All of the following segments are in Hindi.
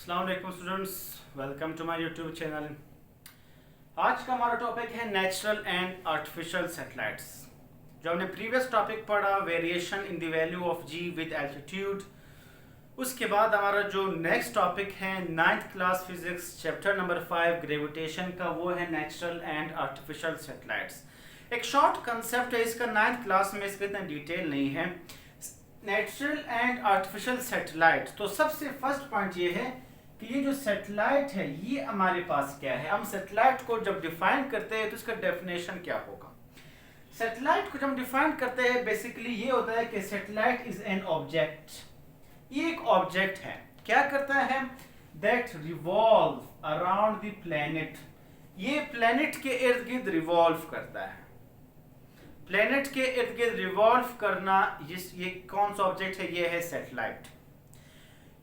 अस्सलाम वालेकुम students, welcome to my YouTube channel. आज का हमारा टॉपिक है नेचुरल एंड आर्टिफिशियल सैटेलाइट्स। जो हमने प्रीवियस टॉपिक पढ़ा variation in the value of g with altitude, उसके बाद हमारा जो नेक्स्ट टॉपिक है 9th class physics chapter number 5 gravitation का, वो है नेचुरल एंड आर्टिफिशियल सैटेलाइट्स। एक शॉर्ट कंसेप्ट है इसका, 9th क्लास में इसका इतना डिटेल नहीं है। नेचुरल एंड आर्टिफिशियल सैटेलाइट, तो सबसे फर्स्ट पॉइंट ये है कि ये जो सैटेलाइट है ये हमारे पास क्या है। हम सैटेलाइट को जब डिफाइन करते हैं तो इसका डेफिनेशन क्या होगा। सैटेलाइट को जब हम डिफाइन करते हैं बेसिकली ये होता है कि सैटेलाइट इज एन ऑब्जेक्ट। ये एक ऑब्जेक्ट है, क्या करता है, that revolve around the planet. ये प्लैनेट के इर्द गिर्द रिवॉल्व करता है। प्लैनेट के इर्द गिर्द रिवॉल्व करना, ये कौन सा ऑब्जेक्ट है, ये है सैटेलाइट।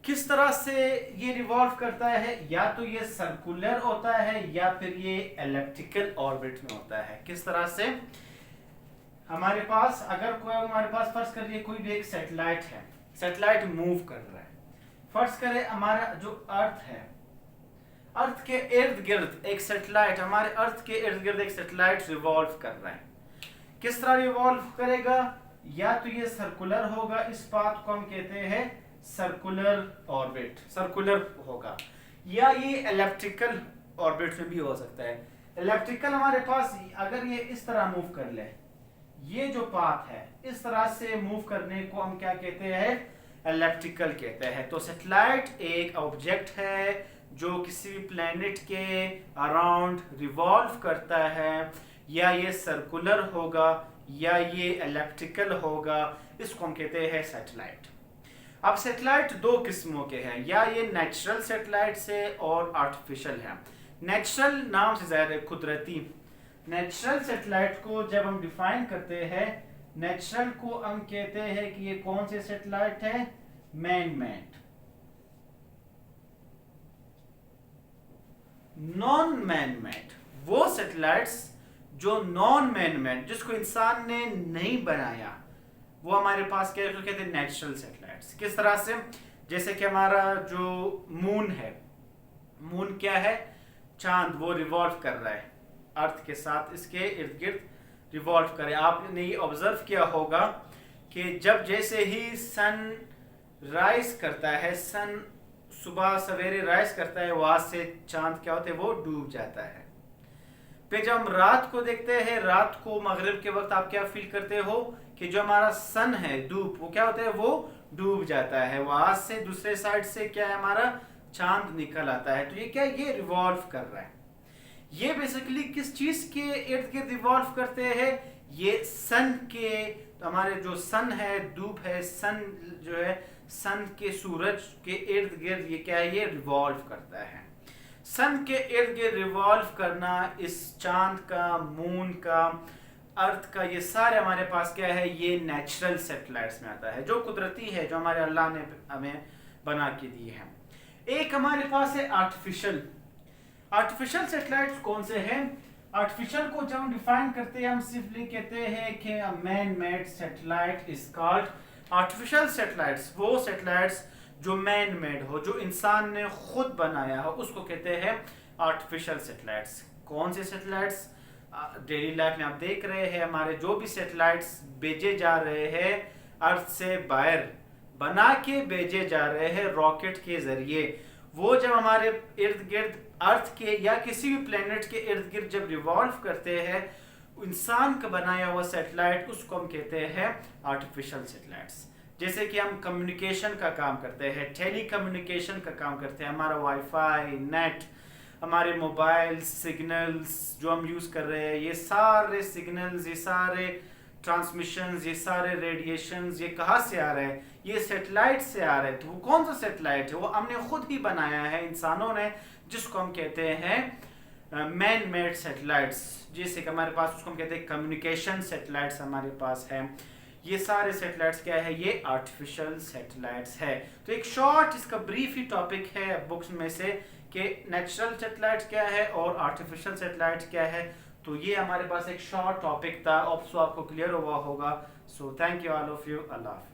किस तरह से ये रिवॉल्व करता है, या तो ये सर्कुलर होता है या फिर ये एलिप्टिकल ऑर्बिट में होता है। किस तरह से, हमारे पास अगर कोई हमारे पास फर्ज करिए कोई भी एक सैटेलाइट है, सैटेलाइट मूव कर रहा है। फर्ज करें हमारा जो अर्थ है, अर्थ के इर्द गिर्द एक सैटेलाइट, हमारे अर्थ के इर्द गिर्द एक सैटेलाइट रिवॉल्व कर रहा है। किस तरह रिवॉल्व करेगा, या तो ये सर्कुलर होगा, इस पाथ को हम कहते हैं सर्कुलर ऑर्बिट, सर्कुलर होगा, या ये एलिप्टिकल ऑर्बिट में भी हो सकता है। एलिप्टिकल हमारे पास अगर ये इस तरह मूव कर ले, ये जो पाथ है इस तरह से मूव करने को हम क्या कहते हैं, एलिप्टिकल कहते हैं। तो सैटेलाइट एक ऑब्जेक्ट है जो किसी भी प्लैनेट के अराउंड रिवॉल्व करता है, या ये सर्कुलर होगा या ये एलिप्टिकल होगा, इसको हम कहते हैं सैटेलाइट। अब सैटेलाइट दो किस्मों के हैं, या ये नेचुरल सैटेलाइट से और आर्टिफिशियल है। नेचुरल नाम से ज़ाहिर है कुदरती। नेचुरल सैटेलाइट को जब हम डिफाइन करते हैं, नेचुरल को हम कहते हैं कि ये कौन से सैटेलाइट है, man made. Non man made वो सैटेलाइट्स जो नॉन मैन मेड, जिसको इंसान ने नहीं बनाया, वो हमारे पास क्या कहते हैं, नेचुरल सैटेलाइट्स। किस तरह से, जैसे कि हमारा जो मून है, मून क्या है, चांद, वो रिवॉल्व कर रहा है अर्थ के साथ, इसके इर्द गिर्द रिवॉल्व करे। आपने ये ऑब्जर्व किया होगा कि जब जैसे ही सन राइज करता है, सन सुबह सवेरे राइज करता है, वहां से चांद क्या होता है, वो डूब जाता है। फिर जब हम रात को देखते हैं, रात को मगरिब के वक्त आप क्या फील करते हो कि जो हमारा सन है धूप, वो क्या होता है, वो डूब जाता है। वहां से दूसरे साइड से क्या है, हमारा चांद निकल आता है। तो ये क्या, ये रिवॉल्व कर रहा है। ये बेसिकली किस चीज के इर्द गिर्द रिवॉल्व करते हैं, ये सन के, तो हमारे जो सन है, धूप है, सन जो है, सन के सूरज के इर्द गिर्द ये क्या है, ये रिवॉल्व करता है। सन के इर्द गिर्द रिवॉल्व करना, इस चांद का, मून का, अर्थ का, ये सारे हमारे पास क्या है, ये नेचुरल सैटेलाइट्स में आता है, जो कुदरती है, जो हमारे अल्लाह ने हमें बना के दी है। एक हमारे पास है आर्टिफिशियल। आर्टिफिशियल सैटेलाइट्स कौन से हैं, आर्टिफिशियल को जब हम डिफाइन करते हैं, हम सिंपली कहते हैं कि man made satellite is called artificial satellites. वो सैटेलाइट्स जो मैन मेड हो, जो इंसान ने खुद बनाया हो, उसको कहते हैं आर्टिफिशियल सैटेलाइट्स। कौन से सैटेलाइट्स, डेली लाइफ में आप देख रहे हैं, हमारे जो भी सैटेलाइट्स भेजे जा रहे हैं अर्थ से बाहर, बना के भेजे जा रहे हैं रॉकेट के जरिए, वो जब हमारे इर्द गिर्द अर्थ के या किसी भी प्लेनेट के इर्द गिर्द जब रिवॉल्व करते हैं, इंसान का बनाया हुआ सैटेलाइट, उसको हम कहते हैं आर्टिफिशियल सैटेलाइट्स। जैसे कि हम कम्युनिकेशन का काम करते हैं, टेली कम्युनिकेशन का काम करते हैं, हमारा वाईफाई, नेट, हमारे मोबाइल सिग्नल्स जो हम यूज़ कर रहे हैं, ये सारे सिग्नल्स, ये सारे ट्रांसमिशंस, ये सारे रेडिएशंस, ये कहाँ से आ रहे हैं, ये सैटेलाइट से आ रहे हैं। तो वो कौन सा सैटेलाइट है, वो हमने खुद ही बनाया है, इंसानों ने, जिसको हम कहते हैं मैन मेड सैटेलाइट्स। जैसे कि हमारे पास उसको हम कहते हैं कम्युनिकेशन सैटेलाइट्स हमारे पास है। ये सारे सैटेलाइट्स क्या है, ये आर्टिफिशियल सैटेलाइट्स है। तो एक शॉर्ट इसका ब्रीफ ही टॉपिक है बुक्स में से कि नेचुरल सैटेलाइट्स क्या है और आर्टिफिशियल सैटेलाइट्स क्या है। तो ये हमारे पास एक शॉर्ट टॉपिक था, सो आपको क्लियर हुआ होगा। So thank you all of you, अल्लाह हाफ़िज़।